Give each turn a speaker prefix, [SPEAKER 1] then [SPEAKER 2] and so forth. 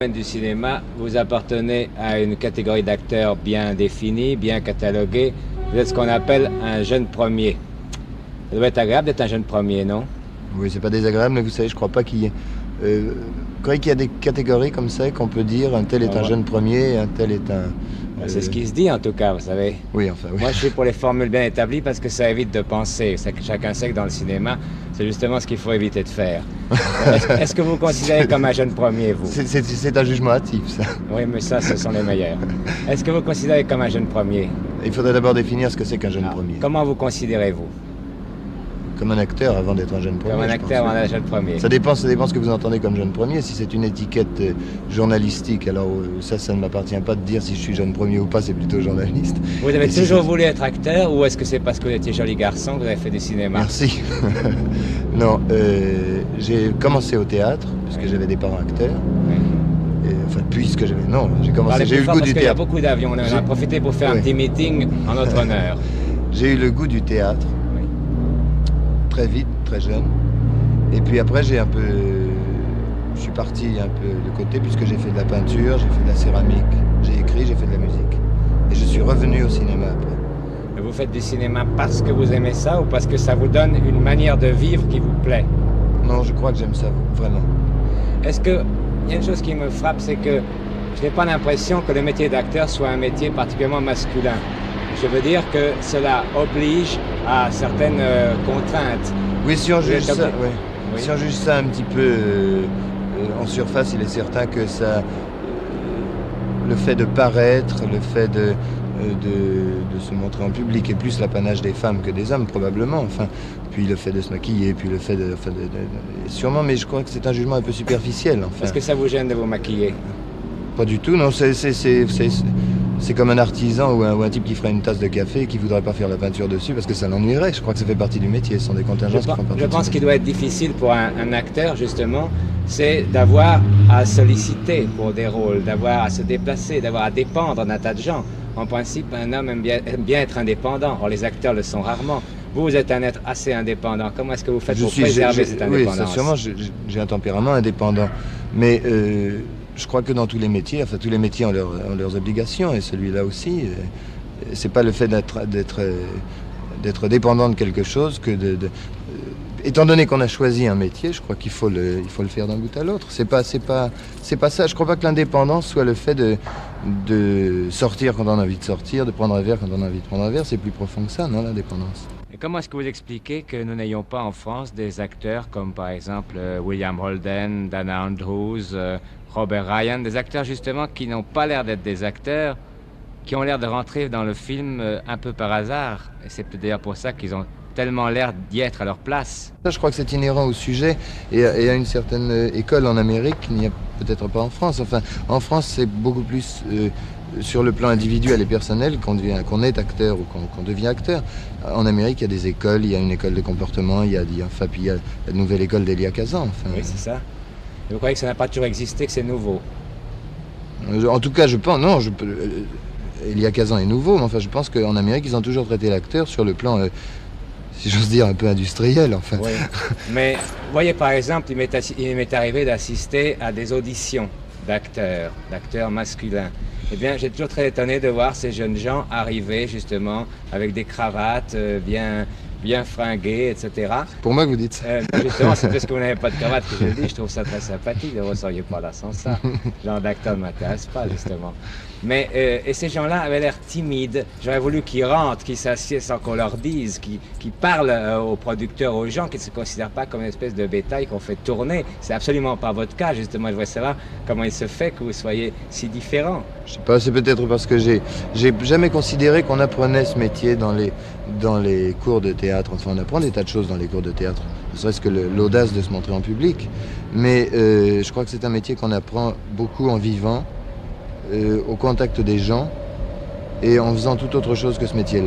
[SPEAKER 1] Domaine du cinéma, vous appartenez à une catégorie d'acteurs bien définie, bien cataloguée. Vous êtes ce qu'on appelle un jeune premier. Ça doit être agréable d'être un jeune premier, non?
[SPEAKER 2] Oui, c'est pas désagréable, mais vous savez, je crois pas qu'il y ait... vous croyez qu'il y a des catégories comme ça qu'on peut dire un tel est un jeune premier, un tel est un...
[SPEAKER 1] C'est ce qui se dit en tout cas, vous savez.
[SPEAKER 2] Oui, enfin, oui.
[SPEAKER 1] Moi, je suis pour les formules bien établies parce que ça évite de penser. Chacun sait que dans le cinéma, c'est justement ce qu'il faut éviter de faire. Est-ce que vous vous considérez comme un jeune premier, vous?
[SPEAKER 2] C'est un jugement hâtif, ça.
[SPEAKER 1] Oui, mais ça, ce sont les meilleurs. Est-ce que vous vous considérez comme un jeune premier?
[SPEAKER 2] Il faudrait d'abord définir ce que c'est qu'un jeune premier.
[SPEAKER 1] Comment vous considérez-vous?
[SPEAKER 2] Comme un acteur avant d'être un jeune premier.
[SPEAKER 1] Comme un acteur avant d'être un jeune premier.
[SPEAKER 2] Ça dépend ce que vous entendez comme jeune premier. Si c'est une étiquette journalistique, alors ça ne m'appartient pas de dire si je suis jeune premier ou pas, c'est plutôt journaliste.
[SPEAKER 1] Vous avez toujours voulu être acteur ou est-ce que c'est parce que vous étiez joli garçon que vous avez fait du cinéma?
[SPEAKER 2] Merci. Non, j'ai commencé au théâtre, puisque j'avais des parents acteurs.
[SPEAKER 1] Oui.
[SPEAKER 2] Enfin, puisque j'avais... Non, j'ai commencé... J'ai eu le goût du théâtre.
[SPEAKER 1] Il y a beaucoup d'avions. On a profité pour faire un petit meeting en notre honneur.
[SPEAKER 2] J'ai eu le goût du théâtre. Très vite, très jeune. Et puis après, je suis parti un peu de côté puisque j'ai fait de la peinture, j'ai fait de la céramique, j'ai écrit, j'ai fait de la musique. Et je suis revenu au cinéma après.
[SPEAKER 1] Vous faites du cinéma parce que vous aimez ça ou parce que ça vous donne une manière de vivre qui vous plaît?
[SPEAKER 2] Non, je crois que j'aime ça, vraiment.
[SPEAKER 1] Est-ce que... Il y a une chose qui me frappe, c'est que je n'ai pas l'impression que le métier d'acteur soit un métier particulièrement masculin. Je veux dire que cela oblige à certaines contraintes.
[SPEAKER 2] Oui, si on juge ça, oui. Si on juge ça un petit peu en surface, il est certain que ça, le fait de paraître, le fait de se montrer en public est plus l'apanage des femmes que des hommes probablement. Enfin, puis le fait de se maquiller, puis le fait sûrement, mais je crois que c'est un jugement un peu superficiel. Enfin.
[SPEAKER 1] Est-ce que ça vous gêne de vous maquiller?
[SPEAKER 2] Pas du tout, non. C'est comme un artisan ou un type qui ferait une tasse de café et qui voudrait pas faire la peinture dessus parce que ça l'ennuierait. Je crois que ça fait partie du métier, ce sont des contingences qui font partie.
[SPEAKER 1] Je pense qu'il doit être difficile pour un acteur, justement, c'est d'avoir à solliciter pour des rôles, d'avoir à se déplacer, d'avoir à dépendre d'un tas de gens. En principe, un homme aime bien être indépendant. Or, les acteurs le sont rarement. Vous êtes un être assez indépendant. Comment est-ce que vous faites pour préserver cette indépendance?
[SPEAKER 2] Oui, sûrement, j'ai un tempérament indépendant. Mais je crois que dans tous les métiers, enfin tous les métiers ont leurs obligations, et celui-là aussi. C'est pas le fait d'être dépendant de quelque chose que étant donné qu'on a choisi un métier, je crois qu'il faut le faire d'un bout à l'autre. C'est pas ça. Je crois pas que l'indépendance soit le fait de sortir quand on a envie de sortir, de prendre un verre quand on a envie de prendre un verre. C'est plus profond que ça, non, l'indépendance.
[SPEAKER 1] Et comment est-ce que vous expliquez que nous n'ayons pas en France des acteurs comme par exemple William Holden, Dana Andrews, Robert Ryan, des acteurs justement qui n'ont pas l'air d'être des acteurs, qui ont l'air de rentrer dans le film un peu par hasard. Et c'est peut-être d'ailleurs pour ça qu'ils ont tellement l'air d'y être à leur place.
[SPEAKER 2] Je crois que c'est inhérent au sujet et à une certaine école en Amérique qu'il n'y a peut-être pas en France. Enfin, en France, c'est beaucoup plus sur le plan individuel et personnel qu'on est acteur ou qu'on devient acteur. En Amérique, il y a des écoles, il y a une école de comportement, il y a la nouvelle école d'Elia Kazan. Enfin,
[SPEAKER 1] oui, c'est ça. Et vous croyez que ça n'a pas toujours existé, que c'est nouveau?
[SPEAKER 2] En tout cas, je pense, non, Elia Kazan est nouveau, mais enfin, je pense qu'en Amérique, ils ont toujours traité l'acteur sur le plan... si j'ose dire, un peu industriel, enfin.
[SPEAKER 1] Oui. Mais, vous voyez, par exemple, il m'est arrivé d'assister à des auditions d'acteurs masculins. Eh bien, j'ai toujours très étonné de voir ces jeunes gens arriver, justement, avec des cravates bien fringuées, etc.
[SPEAKER 2] C'est pour moi que vous dites ça.
[SPEAKER 1] Justement, c'est parce que vous n'avez pas de cravate que je le dis. Je trouve ça très sympathique. Vous ne seriez pas là sans ça. Ce genre d'acteur ne m'intéresse pas, justement. Mais, et ces gens-là avaient l'air timides. J'aurais voulu qu'ils rentrent, qu'ils s'assiedent sans qu'on leur dise, qu'ils parlent aux producteurs, aux gens, qu'ils ne se considèrent pas comme une espèce de bétail qu'on fait tourner. C'est absolument pas votre cas, justement. Je voudrais savoir comment il se fait que vous soyez si différents.
[SPEAKER 2] Je sais pas, c'est peut-être parce que j'ai jamais considéré qu'on apprenait ce métier dans les cours de théâtre. Enfin, on apprend des tas de choses dans les cours de théâtre. Ne serait-ce que l'audace de se montrer en public. Mais je crois que c'est un métier qu'on apprend beaucoup en vivant, au contact des gens et en faisant toute autre chose que ce métier-là.